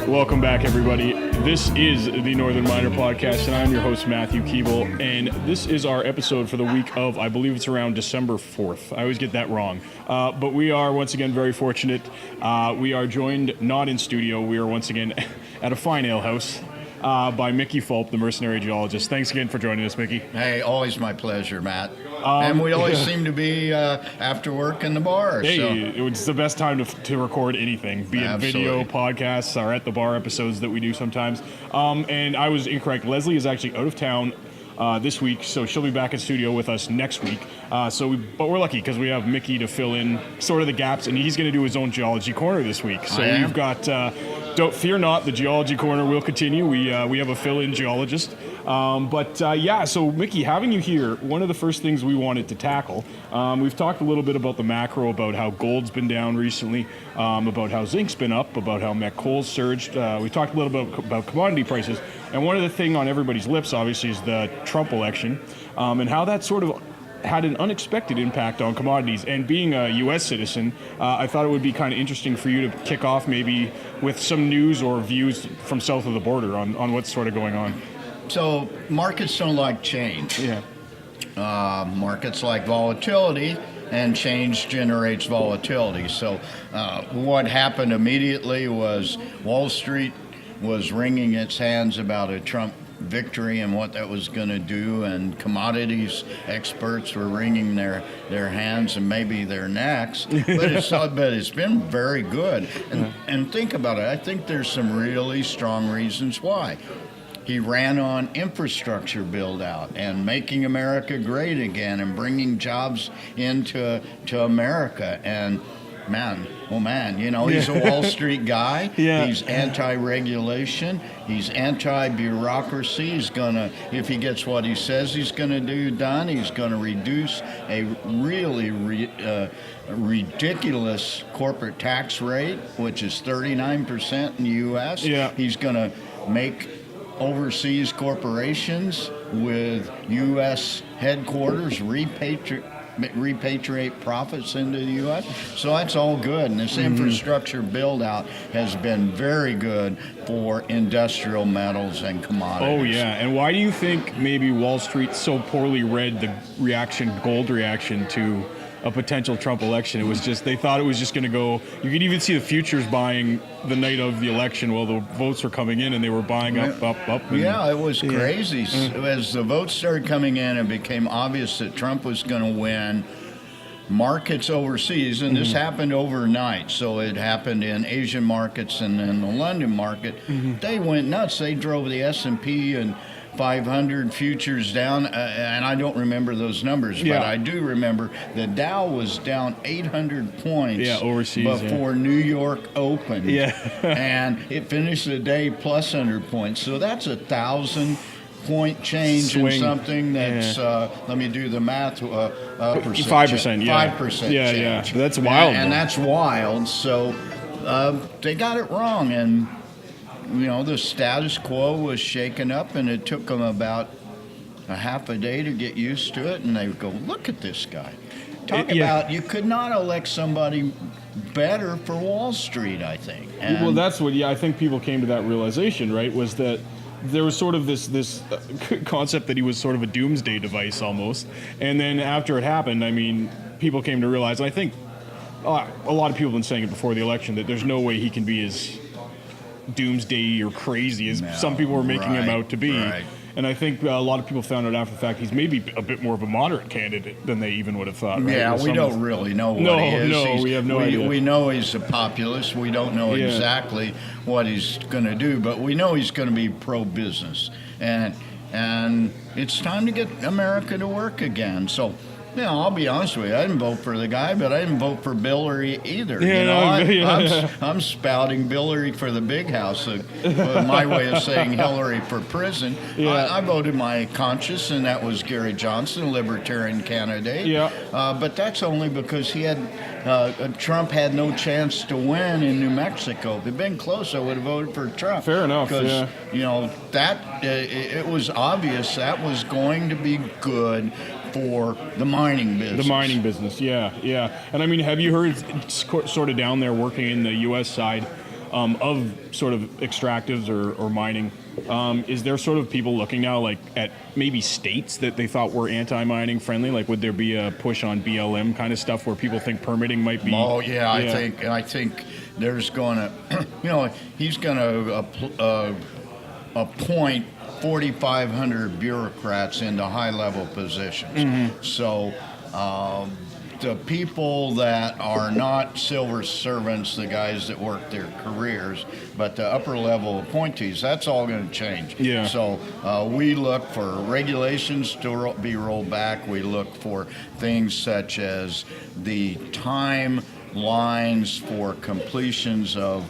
Welcome back, everybody. This is the Northern Miner Podcast, and I'm your host, Matthew Keevil, and this is our episode for the week of, I believe it's around December 4th. I always get that wrong. But we are, once again, very fortunate. We are joined, not in studio, we are once again at a fine ale house by Mickey Fulp, the Mercenary Geologist. Thanks again for joining us, Mickey. Hey, always my pleasure, Matt. And we always seem to be after work in the bar. Hey, so. It's the best time to record anything, be it video, podcasts, or at the bar episodes that we do sometimes. And I was incorrect. Leslie is actually out of town this week, so she'll be back in studio with us next week. But we're lucky because we have Mickey to fill in sort of the gaps, and he's going to do his own Geology Corner this week. So we've got, don't fear not, the Geology Corner will continue. We have a fill-in geologist. So Mickey, having you here, one of the first things we wanted to tackle, we've talked a little bit about the macro, about how gold's been down recently, about how zinc's been up, about how met coal's surged. We talked a little bit about commodity prices, and one of the things on everybody's lips, obviously, is the Trump election, and how that sort of had an unexpected impact on commodities. And being a U.S. citizen, I thought it would be kind of interesting for you to kick off maybe with some news or views from south of the border on what's sort of going on. So markets don't like change. Yeah. Markets like volatility, and change generates volatility. So what happened immediately was Wall Street was wringing its hands about a Trump victory and what that was going to do, and commodities experts were wringing their hands and maybe their necks. But it's been very good. And think about it. I think there's some really strong reasons why. He ran on infrastructure build-out and making America great again and bringing jobs into America. And man, he's a Wall Street guy. Yeah. He's anti-regulation. He's anti-bureaucracy. He's gonna, if he gets what he says he's gonna do done, he's gonna reduce a really ridiculous corporate tax rate, which is 39% in the U.S. Yeah. He's gonna make overseas corporations with U.S. headquarters repatriate profits into the U.S. So that's all good. And this infrastructure build-out has been very good for industrial metals and commodities. Oh, yeah. And why do you think maybe Wall Street so poorly read the gold reaction to a potential Trump election? It was just, they thought it was just going to go, you could even see the futures buying the night of the election while the votes were coming in, and they were buying up. Yeah, it was crazy. As the votes started coming in, it became obvious that Trump was going to win. Markets overseas, and this happened overnight, so it happened in Asian markets and in the London market. They went nuts. They drove the S&P and 500 futures down, and I don't remember those numbers, but I do remember the Dow was down 800 points overseas, before New York opened, and it finished the day plus 100 points. So that's 1,000-point change in something that's, let me do the math, 5%. 5% change. Yeah, that's wild. And that's wild, so they got it wrong, and the status quo was shaken up, and it took them about a half a day to get used to it, and they would go, look at this guy. Talk about, you could not elect somebody better for Wall Street, I think. Well, that's what, I think people came to that realization, right, was that there was sort of this concept that he was sort of a doomsday device almost. And then after it happened, I mean, people came to realize, and I think a lot of people have been saying it before the election, that there's no way he can be as doomsday or crazy as some people were making him out to be. And I think a lot of people found out after the fact he's maybe a bit more of a moderate candidate than they even would have thought. Right? Yeah, we don't really know what he is. No, we have no idea. We know he's a populist. We don't know exactly what he's going to do, but we know he's going to be pro-business. And it's time to get America to work again. So, I'll be honest with you. I didn't vote for the guy, but I didn't vote for Billary either. I'm spouting Billary for the big house. My way of saying Hillary for prison. I voted my conscience, and that was Gary Johnson, a libertarian candidate. But that's only because he had Trump had no chance to win in New Mexico. If it had been close, I would have voted for Trump. Fair enough. Because it was obvious that was going to be good for the mining business. The mining business, yeah. And I mean, have you heard, sort of down there working in the U.S. side, of sort of extractives or mining. Is there sort of people looking now like at maybe states that they thought were anti-mining friendly? Like, would there be a push on BLM kind of stuff where people think permitting might be? Oh yeah, I think there's going to, he's going to appoint 4,500 bureaucrats into high-level positions. Mm-hmm. So the people that are not civil servants, the guys that work their careers, but the upper-level appointees, that's all going to change. Yeah. So we look for regulations to be rolled back. We look for things such as the timelines for completions of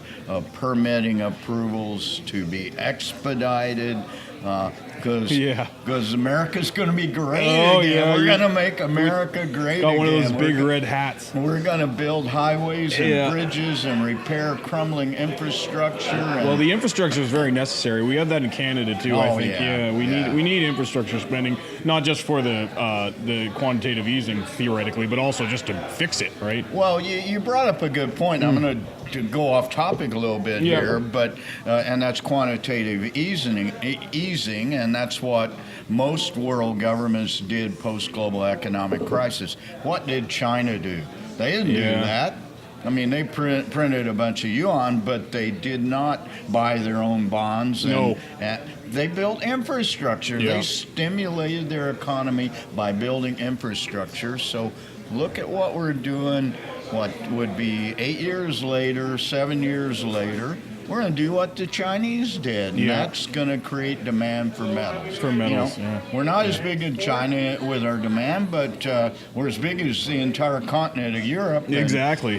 permitting approvals to be expedited. Because America's going to be great again. Yeah, we're going to make America great got again. One of those big red hats. We're going to build highways and bridges and repair crumbling infrastructure. Well, the infrastructure is very necessary. We have that in Canada too. I think. We need infrastructure spending, not just for the quantitative easing theoretically, but also just to fix it, right? Well, you brought up a good point. I'm going to go off topic a little bit here, but and that's quantitative easing, and that's what most world governments did post-global economic crisis. What did China do? They didn't do that. I mean, they printed a bunch of yuan, but they did not buy their own bonds. And they built infrastructure. They stimulated their economy by building infrastructure. So look at what we're doing. What would be 8 years later, 7 years later, we're going to do what the Chinese did, and that's going to create demand for metals. We're not as big as China with our demand, but we're as big as the entire continent of Europe. Exactly.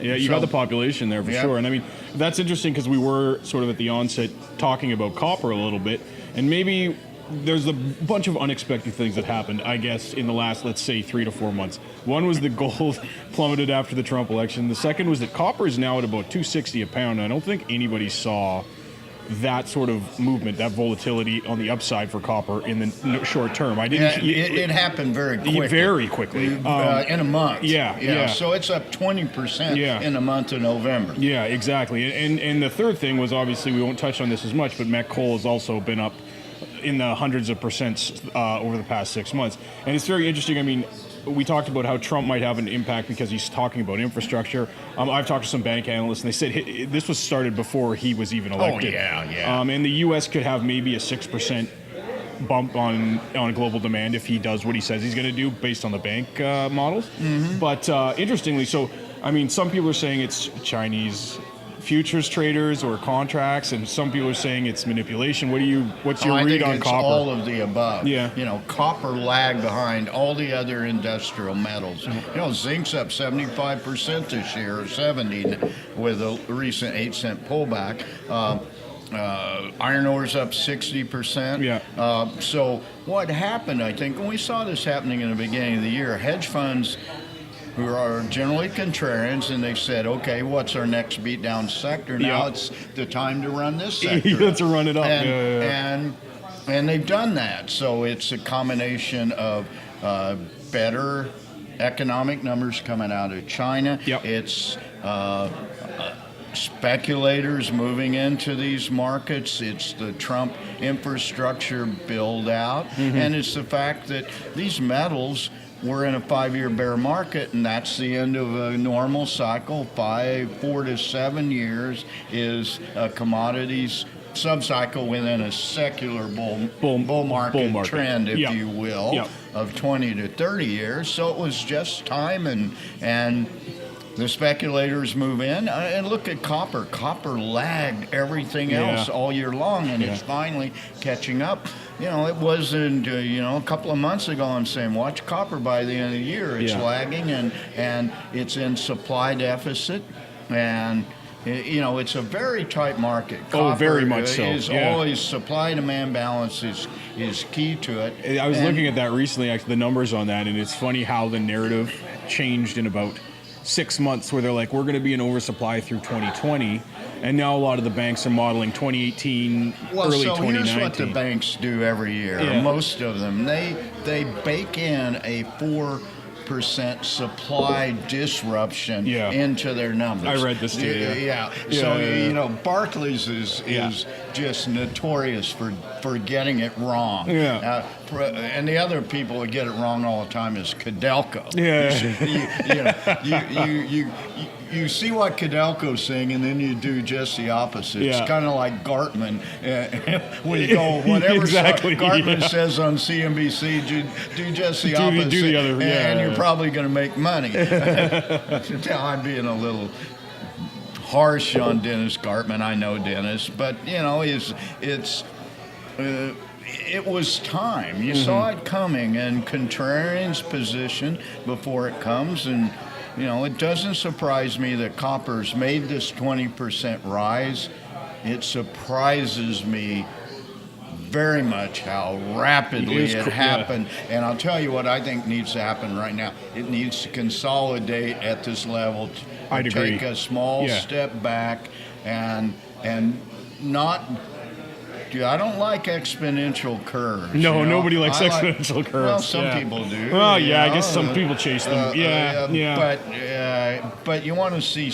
You got the population there for sure. And I mean, that's interesting because we were sort of at the onset talking about copper a little bit, and maybe there's a bunch of unexpected things that happened, I guess, in the last, let's say, 3 to 4 months. One was that gold plummeted after the Trump election. The second was that copper is now at about $2.60 a pound. I don't think anybody saw that sort of movement, that volatility on the upside for copper in the short term. I didn't. It happened very quickly. Very quickly. In a month. Yeah. So it's up 20% in the month of November. Yeah, exactly. And the third thing was, obviously, we won't touch on this as much, but met coal has also been up in the hundreds of percents over the past 6 months. And it's very interesting. I mean, we talked about how Trump might have an impact because he's talking about infrastructure. I've talked to some bank analysts, and they said this was started before he was even elected. And the U.S. could have maybe a 6% bump on global demand if he does what he says he's going to do based on the bank models. Mm-hmm. But interestingly, so, I mean, some people are saying it's Chinese futures traders or contracts, and some people are saying it's manipulation. What's your read on copper? All of the above. Yeah. Copper lagged behind all the other industrial metals. Zinc's up 75% this year, or 70 with a recent 8-cent pullback. Iron ore's up 60%. So what happened, I think, when we saw this happening in the beginning of the year, hedge funds who are generally contrarians, and they said, okay, what's our next beat-down sector? Now it's the time to run this sector. Let's run it up. And they've done that. So it's a combination of better economic numbers coming out of China. It's speculators moving into these markets. It's the Trump infrastructure build out. Mm-hmm. And it's the fact that these metals, we're in a 5-year bear market, and that's the end of a normal cycle. 4 to 7 years is a commodities subcycle within a secular bull market trend, if you will, of 20 to 30 years. So it was just time, and the speculators move in. And look at copper. Copper lagged everything else all year long, and it's finally catching up. It wasn't, a couple of months ago I'm saying, watch copper by the end of the year. It's lagging, and it's in supply deficit. And, it's a very tight market. Copper very much so. Is always supply-demand balance is key to it. I was looking at that recently, actually, the numbers on that, and it's funny how the narrative changed in about 6 months, where they're like, we're going to be in oversupply through 2020. And now a lot of the banks are modeling 2018, early 2019. Here's what the banks do every year. Most of them, they bake in a 20% supply disruption into their numbers. I read this too. So Barclays is just notorious for getting it wrong. And the other people that get it wrong all the time is Codelco. You see what Codelco's saying, and then you do just the opposite. It's kind of like Gartman. When you go, whatever Gartman says on CNBC, do just the opposite, do the other, and you're probably going to make money. Now I'm being a little harsh on Dennis Gartman. I know Dennis, but it was time. You saw it coming, and contrarian's position before it comes, and it doesn't surprise me that copper's made this 20% rise. It surprises me very much how rapidly it happened. And I'll tell you what I think needs to happen right now. It needs to consolidate at this level, take a small step back, and not... I don't like exponential curves. No, nobody likes exponential curves. Well, some people do. Well, I guess some people chase them. But you want to see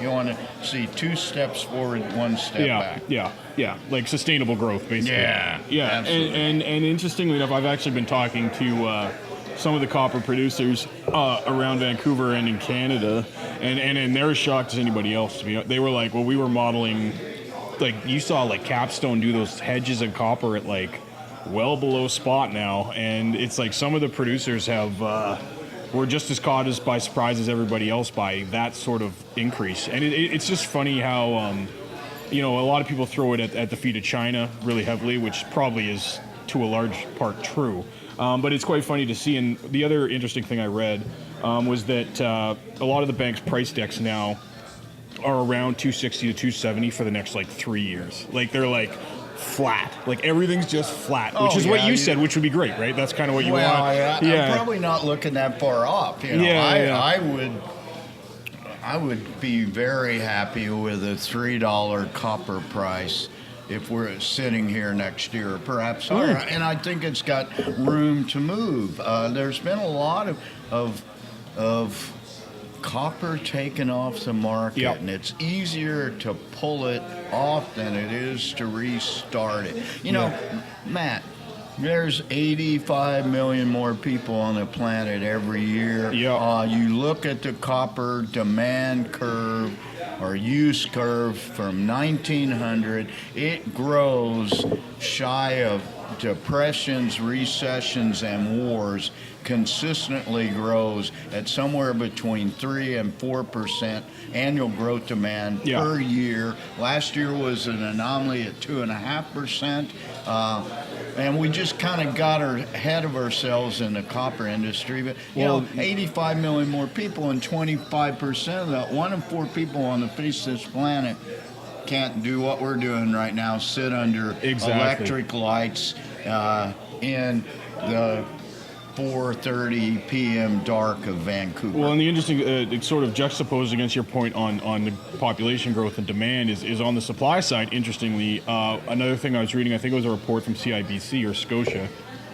You want to see 2 steps forward, 1 step back. Yeah, like sustainable growth, basically. Yeah. Absolutely. And interestingly enough, I've actually been talking to some of the copper producers around Vancouver and in Canada, and they're as shocked as anybody else. They were like, well, we were modeling. Like you saw like Capstone do those hedges of copper at like well below spot now, and it's like some of the producers were just as caught as by surprise as everybody else by that sort of increase. And it's just funny how a lot of people throw it at the feet of China really heavily, which probably is to a large part true. But it's quite funny to see. And the other interesting thing I read was that a lot of the bank's price decks now are around 260 to 270 for the next like 3 years. Like they're like flat. Like everything's just flat, which is what you said, which would be great, right? That's kind of what you want. I'm probably not looking that far off. I would be very happy with a $3 copper price if we're sitting here next year, perhaps higher. And I think it's got room to move. There's been a lot of copper taken off the market, and it's easier to pull it off than it is to restart it. Matt, there's 85 million more people on the planet every year. You look at the copper demand curve or use curve from 1900, it grows shy of depressions, recessions, and wars, consistently grows at somewhere between 3 and 4% annual growth demand per year. Last year was an anomaly at 2.5%. And we just kind of got ahead of ourselves in the copper industry. But, 85 million more people, and 25% of that, 1 in 4 people on the face of this planet can't do what we're doing right now, sit under electric lights in the 4:30 p.m. dark of Vancouver. Well, and the interesting, sort of juxtaposed against your point on the population growth and demand is on the supply side. Interestingly, another thing I was reading, I think it was a report from CIBC or Scotia,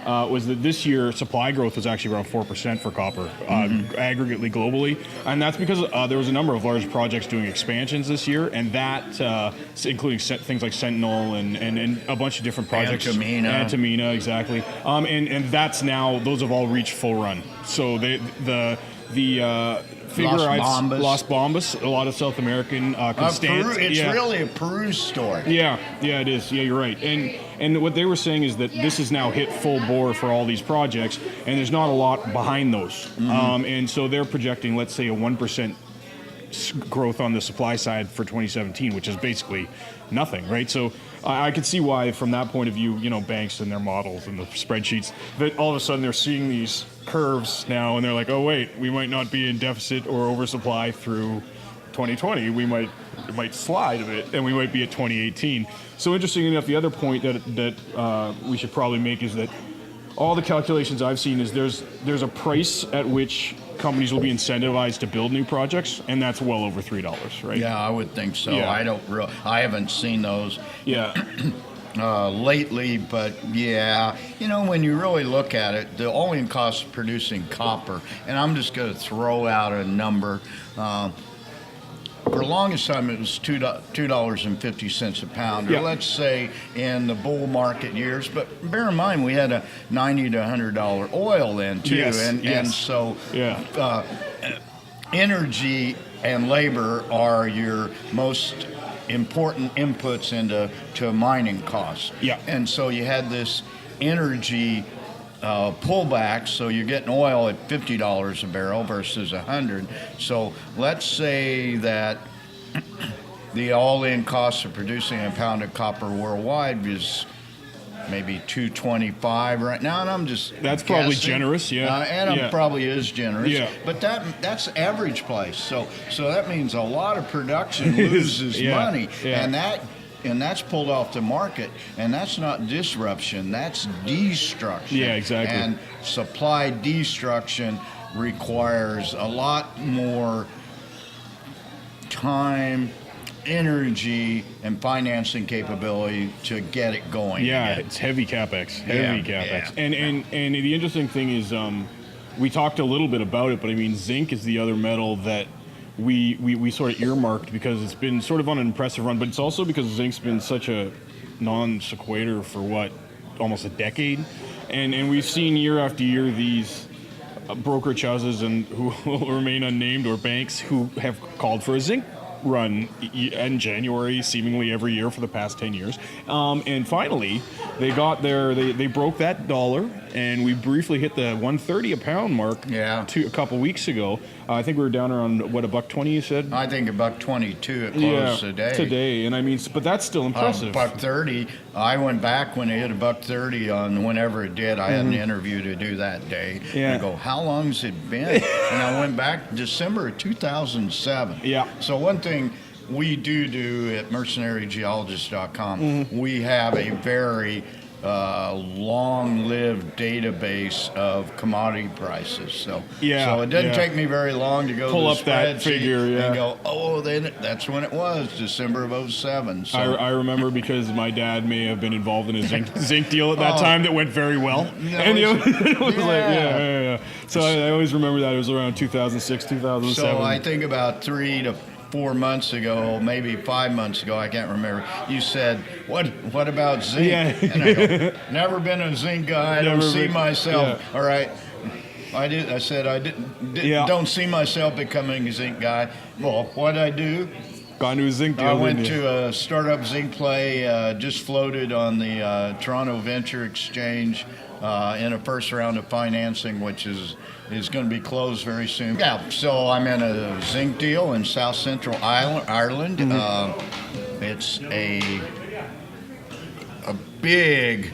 was that this year supply growth was actually around 4% for copper, aggregately globally, and that's because there was a number of large projects doing expansions this year, and that including things like Sentinel and a bunch of different projects. Antamina, exactly. And that's now, those have all reached full run. So the Las Bambas, a lot of South American Constance. It's really a Peru story. Yeah, it is. Yeah, you're right. And what they were saying is that this has now hit full bore for all these projects, and there's not a lot behind those. And so they're projecting, let's say, a 1% growth on the supply side for 2017, which is basically nothing, right? So I could see why, from that point of view, banks and their models and the spreadsheets, that all of a sudden they're seeing these curves now, and they're like, oh wait, we might not be in deficit or oversupply through 2020. It might slide a bit, and we might be at 2018. So interesting enough, the other point that we should probably make is that all the calculations I've seen is there's a price at which companies will be incentivized to build new projects, and that's well over $3, right? Yeah, I would think so. Yeah. I haven't seen those. Yeah. lately, but yeah, when you really look at it, the all-in cost of producing copper, and I'm just going to throw out a number. For the longest time, it was $2.50 a pound, or let's say in the bull market years. But bear in mind, we had a $90 to $100 oil then too, and so energy and labor are your most important inputs into mining costs. Yeah. And so you had this energy pullback, so you're getting oil at $50 a barrel versus $100. So let's say that the all-in cost of producing a pound of copper worldwide is maybe $2.25 right now, and I'm just that's guessing. Probably generous, it probably is generous. Yeah. But that's average price. So that means a lot of production loses money, and that's pulled off the market, and that's not disruption, that's destruction. Yeah, exactly. And supply destruction requires a lot more time, energy, and financing capability to get it going. Yeah, again. it's heavy capex. Yeah. And the interesting thing is, we talked a little bit about it, but I mean, zinc is the other metal that we sort of earmarked because it's been sort of on an impressive run, but it's also because zinc's been such a non sequitur for almost a decade, and we've seen year after year these brokerage houses and who will remain unnamed, or banks who have called for a zinc run in January seemingly every year for the past 10 years. And finally, they broke that dollar, and we briefly hit the 130 a pound mark a couple weeks ago. I think we were down around, $1.20 you said? I think $1.22 it closed today. And I mean, but that's still impressive. $1.30. I went back when it hit $1.30 on whenever it did. I had an interview to do that day. Yeah. And I go, how long's it been? And I went back December of 2007. Yeah. So one thing we do at mercenarygeologist.com, we have a very long-lived database of commodity prices. So it doesn't take me very long to go pull to the up that spreadsheet figure and go, then that's when it was, December of 07. So I remember because my dad may have been involved in a zinc deal at that time that went very well. It was So I always remember that it was around 2006, 2007. So I think about 3 to 4 months ago, maybe 5 months ago, I can't remember, you said, what about zinc? Yeah. And I go, never been a zinc guy, I don't see myself. All right. I said I don't see myself becoming a zinc guy. Well, what'd I do? Got into a zinc deal. I went to a startup zinc play, just floated on the Toronto Venture Exchange in a first round of financing, which is going to be closed very soon. Yeah, so I'm in a zinc deal in South Central Ireland. It's a big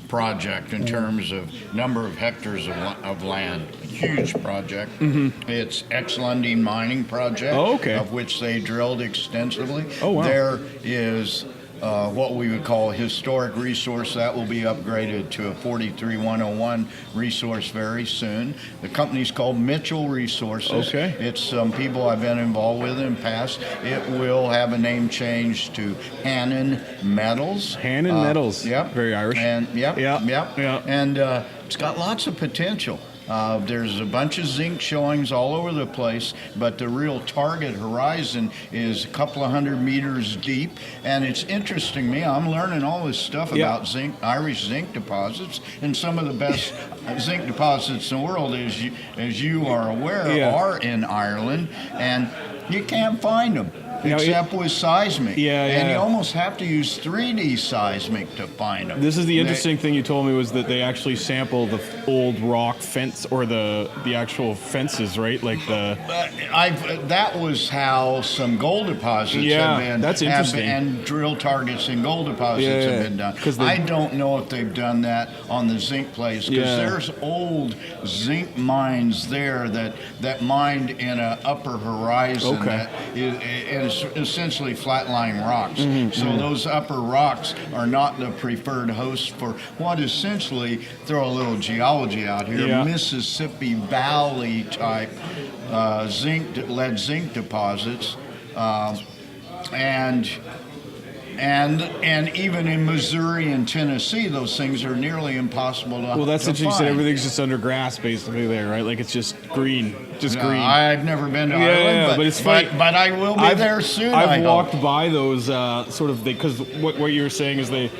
project in terms of number of hectares of land. A huge project. It's ex-Lundin mining project, of which they drilled extensively. Oh, wow. There is what we would call a historic resource that will be upgraded to a 43101 resource very soon. The company's called Mitchell Resources. Okay. It's some people I've been involved with in the past. It will have a name change to Hannon Metals. Hannon Metals. Yep. Very Irish. And Yeah. And it's got lots of potential. There's a bunch of zinc showings all over the place, but the real target horizon is a couple of 100 meters deep. And it's interesting to me. I'm learning all this stuff about Irish zinc deposits, and some of the best zinc deposits in the world, as you are aware, are in Ireland, and you can't find them. Except with seismic. And you almost have to use 3D seismic to find them. This is the interesting thing you told me, was that they actually sample the old rock fence, or the actual fences, right? Like the... that was how some gold deposits have been. That's interesting. And drill targets in gold deposits have been done. I don't know if they've done that on the zinc plays, because there's old zinc mines there that mined in an upper horizon that is essentially flat-lying rocks. So those upper rocks are not the preferred host for what essentially, throw a little geology out here, Mississippi Valley type lead zinc deposits, and And even in Missouri and Tennessee, those things are nearly impossible to Well, that's to what you said. find. Everything's just under grass, basically, there, right? Like, it's just green. Just green. I've never been to Ireland, but it's funny. But I will be there soon. I've I walked hope. by those because what you were saying is they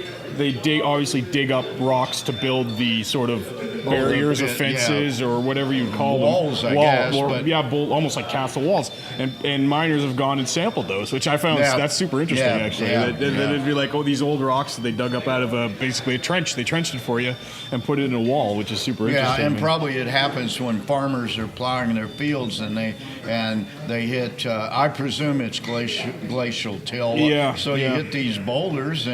obviously dig up rocks to build the sort of barriers or fences or whatever you call walls, them. I guess, Almost like castle walls. And miners have gone and sampled those, which I found that's super interesting actually. That it'd be like, these old rocks that they dug up out of basically a trench. They trenched it for you and put it in a wall, which is super interesting. Yeah, and probably it happens when farmers are plowing their fields and they hit. I presume it's glacial till. Yeah. So you hit these boulders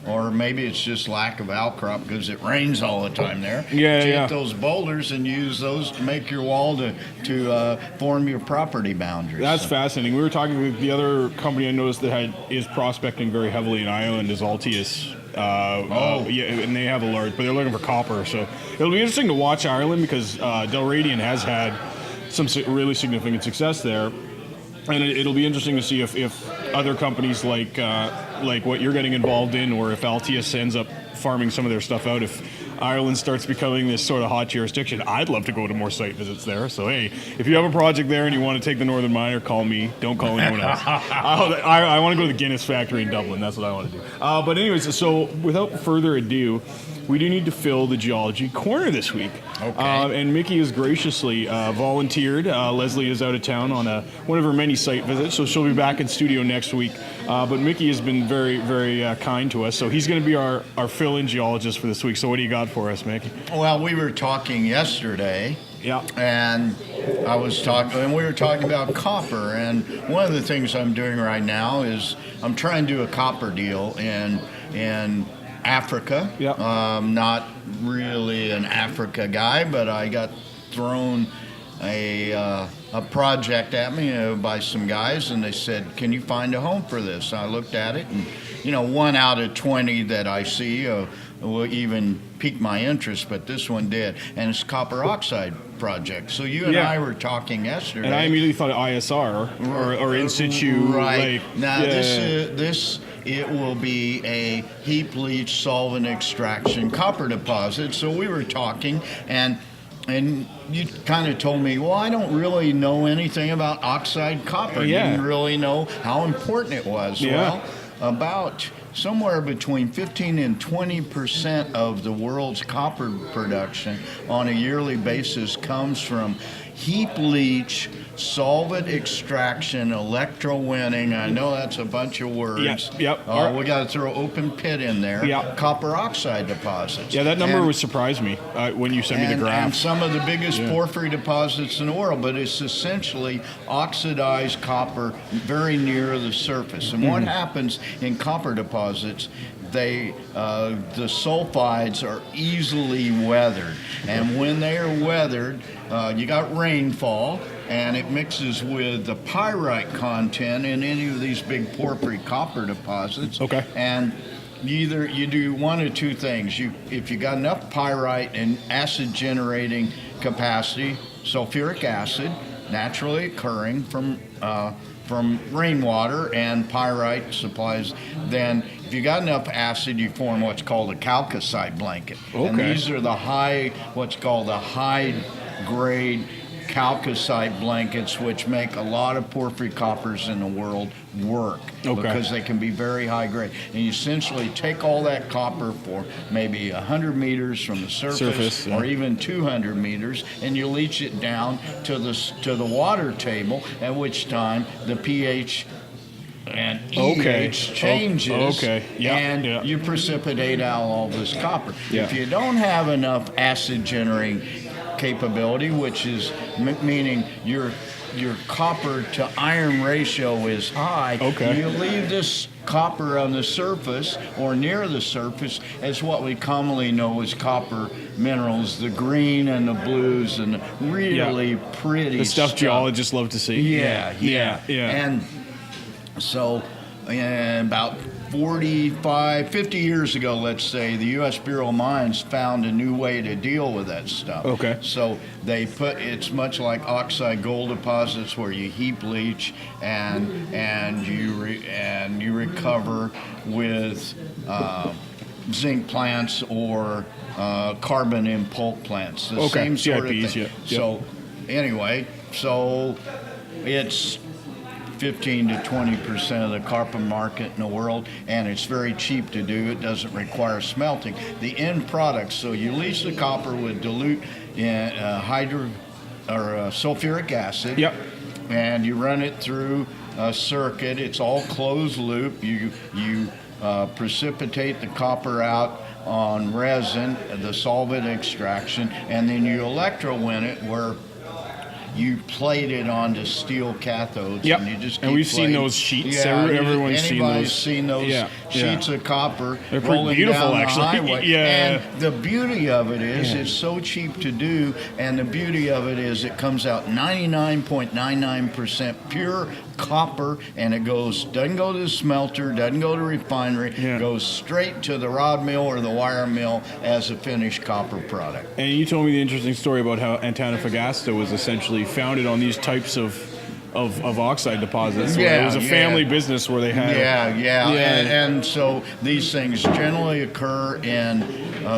or maybe it's just lack of outcrop because it rains all the time there. Hit those boulders and use those to make your wall to form your property boundaries. That's fascinating. We were talking with the other company I noticed that is prospecting very heavily in Ireland is Altius. And they have but they're looking for copper. So it'll be interesting to watch Ireland because Dalradian has had some really significant success there. And it'll be interesting to see if other companies like what you're getting involved in, or if Altius ends up farming some of their stuff out, if Ireland starts becoming this sort of hot jurisdiction. I'd love to go to more site visits there. So, hey, if you have a project there and you want to take the Northern Miner, call me. Don't call anyone else. I want to go to the Guinness factory in Dublin. That's what I want to do. But anyways, so without further ado, we do need to fill the Geology Corner this week. Okay. And Mickey has graciously volunteered. Leslie is out of town on one of her many site visits, so she'll be back in studio next week. But Mickey has been very, very kind to us, so he's going to be our fill-in geologist for this week. So what do you got for us, Mickey? Well, we were talking yesterday. Yeah. And we were talking about copper. And one of the things I'm doing right now is I'm trying to do a copper deal in Africa. Yep. Not really an Africa guy, but I got thrown a project at me by some guys, and they said, "Can you find a home for this?" I looked at it, and 1 out of 20 that I see will even pique my interest, but this one did, and it's copper oxide project. So you and I were talking yesterday, and I immediately thought of ISR or in situ. Right. Now this it will be a heap leach solvent extraction copper deposit. So we were talking, and you kind of told me, well, I don't really know anything about oxide copper. You didn't really know how important it was. Yeah. Well, about somewhere between 15 and 20% of the world's copper production on a yearly basis comes from heap leach, solvent extraction, electrowinning. I know that's a bunch of words. Yep. We got to throw open pit in there. Yep. Copper oxide deposits. Yeah, that number would surprise me when you sent me the graph. And some of the biggest porphyry deposits in the world, but it's essentially oxidized copper very near the surface. And what happens in copper deposits, the sulfides are easily weathered. And when they are weathered, you got rainfall, and it mixes with the pyrite content in any of these big porphyry copper deposits. Okay. And you do one of two things. If you got enough pyrite and acid generating capacity, sulfuric acid, naturally occurring from rainwater and pyrite supplies, then if you got enough acid, you form what's called a chalcocite blanket. Okay. And these are what's called the high-grade chalcocite blankets, which make a lot of porphyry coppers in the world work because they can be very high grade. And you essentially take all that copper for maybe 100 meters from the surface or even 200 meters, and you leach it down to the water table, at which time the pH and EH changes, and you precipitate out all this copper. If you don't have enough acid generating capability, which is meaning your copper to iron ratio is high, you leave this copper on the surface or near the surface as what we commonly know as copper minerals, the green and the blues and the really pretty the stuff geologists love to see. Yeah. And so about 50 years ago, let's say, the U.S. Bureau of Mines found a new way to deal with that stuff. Okay. So it's much like oxide gold deposits where you heap leach and you recover with zinc plants or carbon in pulp plants. The same sort of thing. Yeah. So anyway, it's 15 to 20% of the copper market in the world, and it's very cheap to do. It doesn't require smelting. The end product, so you leach the copper with dilute sulfuric acid, and you run it through a circuit. It's all closed loop. You precipitate the copper out on resin, the solvent extraction, and then you electrowin it where you plate it onto steel cathodes. Yep. And you just and we've seen those sheets. Everyone's seen those sheets of copper. They're pretty beautiful, down actually. the highway. Yeah. And the beauty of it is it's so cheap to do, and the beauty of it is it comes out 99.99% pure copper, and it doesn't go to the smelter, doesn't go to refinery, goes straight to the rod mill or the wire mill as a finished copper product. And you told me the interesting story about how Antofagasta was essentially founded on these types of oxide deposits. It was a family business where they had and so these things generally occur in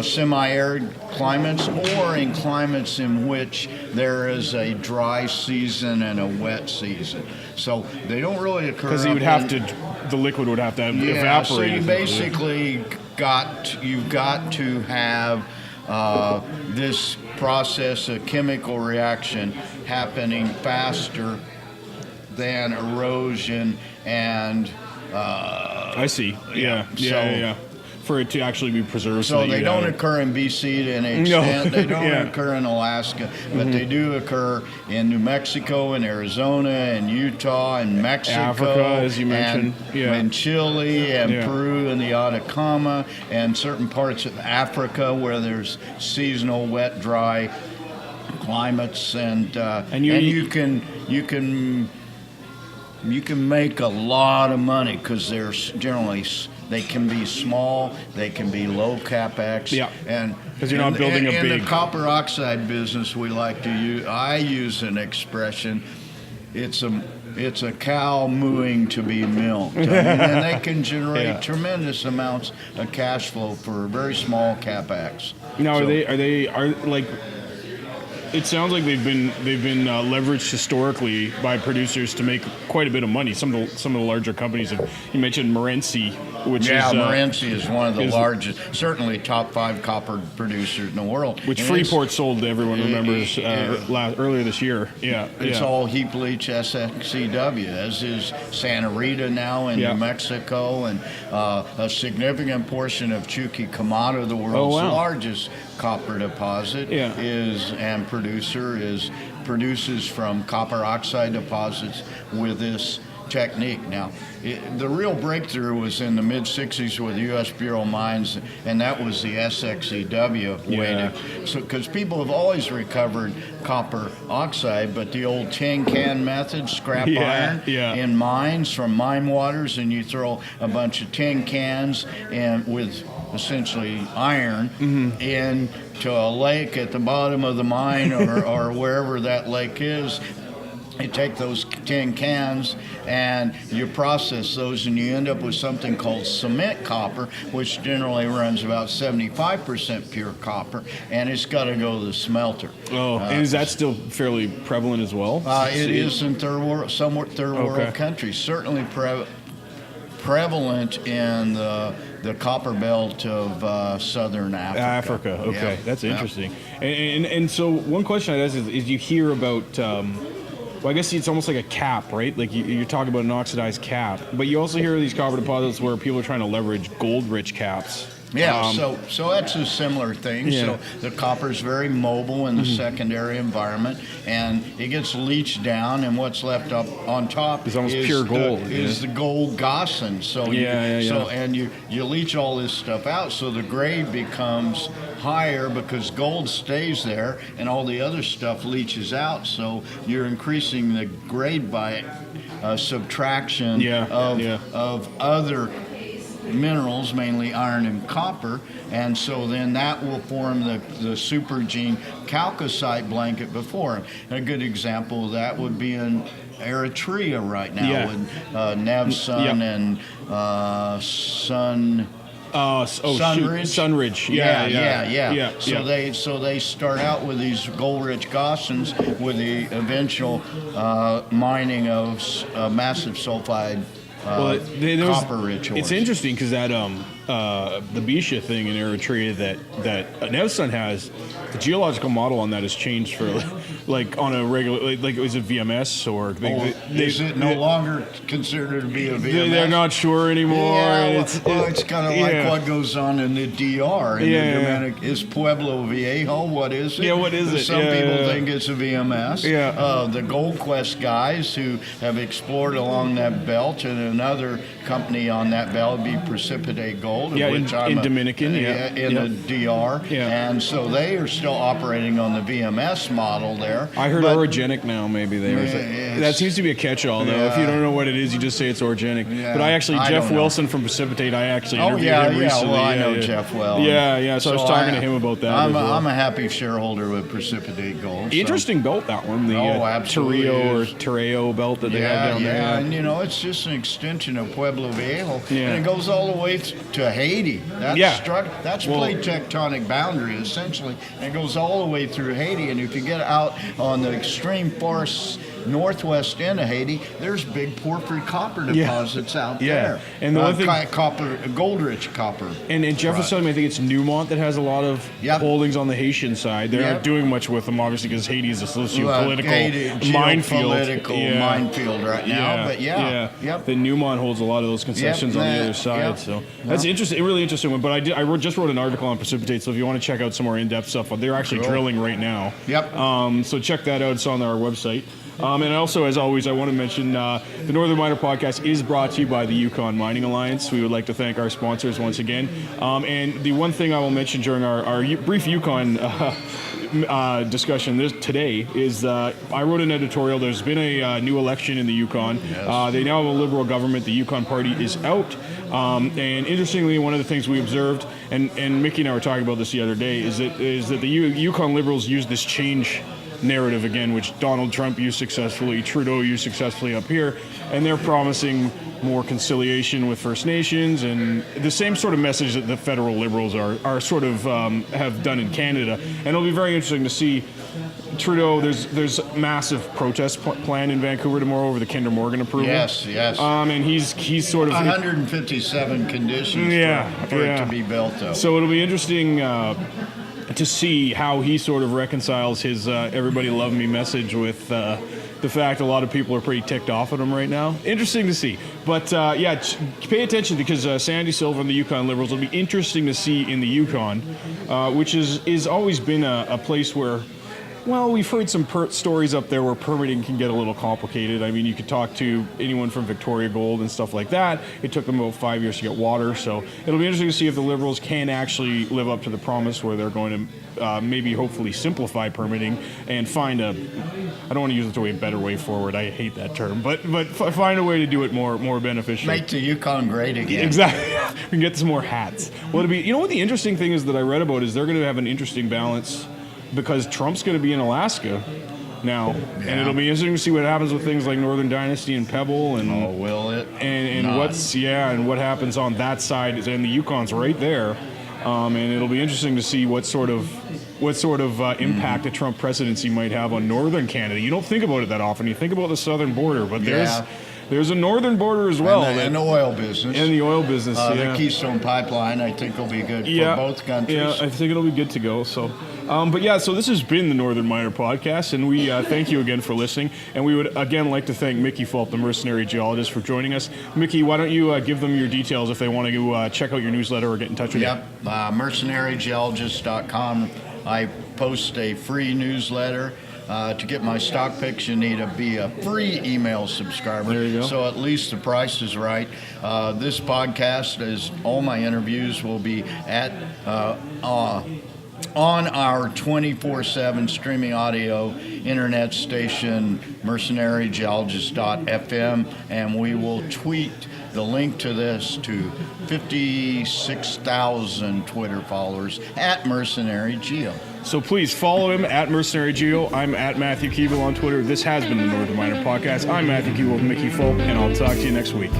semi-arid climates or in climates in which there is a dry season and a wet season. So they don't really occur because the liquid would have to evaporate. So you basically you've got to have this process, a chemical reaction happening faster than erosion and I see. Yeah. For it to actually be preserved. So they don't occur in BC to any extent. They don't occur in Alaska, but they do occur in New Mexico and Arizona and Utah and Mexico. Africa, as you mentioned. And Chile and Peru and the Atacama and certain parts of Africa where there's seasonal wet, dry climates, and you can make a lot of money because they're generally. They can be small, they can be low capex, and because you're not building a big. In the copper oxide business, we like to use. I use an expression. It's a cow mooing to be milked, and they can generate tremendous amounts of cash flow for a very small capex. Now, it sounds like they've been leveraged historically by producers to make quite a bit of money. Some of the larger companies. You mentioned Morenci, which is Morenci is one of the largest, certainly top 5 copper producers in the world. Which Freeport sold, everyone remembers, earlier this year. It's all heap leach SXEW, as is Santa Rita now in New Mexico, and a significant portion of Chuquicamata, the world's largest copper deposit, produces from copper oxide deposits with this technique. Now, the real breakthrough was in the mid-'60s with the U.S. Bureau of Mines, and that was the SXEW way because people have always recovered copper oxide, but the old tin can method, scrap iron in mines from mine waters, and you throw a bunch of tin cans and with essentially iron into a lake at the bottom of the mine or wherever that lake is. You take those tin cans and you process those, and you end up with something called cement copper, which generally runs about 75% pure copper, and it's got to go to the smelter. And is that still fairly prevalent as well? It is in third world countries. Certainly prevalent in the copper belt of southern Africa. Okay, that's interesting. And so one question I ask is you hear about. Well, I guess it's almost like a cap, right? Like you're talking about an oxidized cap, but you also hear these copper deposits where people are trying to leverage gold-rich caps. So that's a similar thing. So the copper is very mobile in the secondary environment, and it gets leached down, and what's left up on top is almost pure gold. Is the gold gossan. So and you leach all this stuff out, so the grade becomes higher because gold stays there, and all the other stuff leaches out. So you're increasing the grade by subtraction of other minerals, mainly iron and copper, and so then that will form the supergene chalcocite blanket before him. A good example of that would be in Eritrea right now with Nevsun and Sunridge. Yeah. So they start out with these gold-rich Gaussians with the eventual mining of massive sulfide copper-rich ores. It's interesting because that the Bisha thing in Eritrea that Nevsun has, the geological model on that has changed for like on a regular like is it VMS or is it no longer considered to be a VMS? They're not sure anymore. Yeah, it's kind of like what goes on in the DR in the Dominican. Is Pueblo Viejo? What is it? Yeah, what is it? Some people think it's a VMS. Yeah. The Gold Quest guys who have explored along that belt, and another company on that belt would be Precipitate Gold, which I'm in Dominican, in the DR, and so they are still operating on the VMS model there. I heard orogenic now, maybe that seems to be a catch-all though. If you don't know what it is, you just say it's orogenic. Yeah. But Jeff Wilson from Precipitate, I actually interviewed him recently. Well, I know Jeff well. So I was talking to him about that. I'm a happy shareholder with Precipitate Gold. Interesting belt, that one, the Toreo belt that they have down there. Yeah, and it's just an extension of Pueblo Viejo, and it goes all the way to Haiti. That's plate tectonic boundary essentially, and it goes all the way through Haiti. And if you get out on the extreme far northwest end of Haiti, there's big porphyry copper deposits out there. And the one thing, gold-rich copper. And Jeff was telling me, I think it's Newmont that has a lot of holdings on the Haitian side. They're not doing much with them, obviously, because Haiti is a socio-political minefield right now. But the Newmont holds a lot of those concessions on the other side. So that's interesting, a really interesting one. But I just wrote an article on Precipitate, so if you want to check out some more in-depth stuff, they're actually drilling right now. So check that out. It's on our website. And also, as always, I want to mention the Northern Miner Podcast is brought to you by the Yukon Mining Alliance. We would like to thank our sponsors once again. And the one thing I will mention during our brief Yukon discussion today is I wrote an editorial. There's been a new election in the Yukon. They now have a Liberal government. The Yukon Party is out. And interestingly, one of the things we observed, and Mickey and I were talking about this the other day, is that the Yukon Liberals use this change narrative again, which Donald Trump used successfully, Trudeau used successfully up here, and they're promising more conciliation with First Nations and the same sort of message that the federal Liberals are sort of have done in Canada. And it'll be very interesting to see Trudeau. There's massive protest plan in Vancouver tomorrow over the Kinder Morgan approval. Yes. And he's sort of 157 conditions for it to be built, though. So it'll be interesting to see how he sort of reconciles his everybody love me message with the fact a lot of people are pretty ticked off at him right now. Interesting to see. But pay attention because Sandy Silver and the Yukon Liberals will be interesting to see in the Yukon, which is always been a place where, well, we've heard some stories up there where permitting can get a little complicated. I mean, you could talk to anyone from Victoria Gold and stuff like that. It took them about 5 years to get water, so it'll be interesting to see if the Liberals can actually live up to the promise where they're going to maybe hopefully simplify permitting and find I don't want to use a better way forward. I hate that term, but find a way to do it more beneficial. Make the Yukon great again. Exactly. We can get some more hats. Well, what the interesting thing is that I read about is they're going to have an interesting balance, because Trump's going to be in Alaska now, and it'll be interesting to see what happens with things like Northern Dynasty and Pebble, and will it? And what happens on that side, and the Yukon's right there, and it'll be interesting to see what sort of impact a Trump presidency might have on Northern Canada. You don't think about it that often. You think about the southern border, but there's a northern border as well. And the oil business. And the oil business, The Keystone Pipeline, I think, will be good for both countries. Yeah, I think it'll be good to go. So, so this has been the Northern Miner Podcast, and we thank you again for listening. And we would, again, like to thank Mickey Fulp, the Mercenary Geologist, for joining us. Mickey, why don't you give them your details if they want to check out your newsletter or get in touch with you? mercenarygeologist.com. I post a free newsletter. To get my stock picks, you need to be a free email subscriber. There you go. So at least the price is right. This podcast, as all my interviews, will be at on our 24/7 streaming audio internet station, mercenarygeologist.fm, and we will tweet the link to this to 56,000 Twitter followers at Mercenary Geo. So please follow him at Mercenary Geo. I'm at Matthew Keevil on Twitter. This has been the Northern Miner Podcast. I'm Matthew Keevil with Mickey Fulp, and I'll talk to you next week.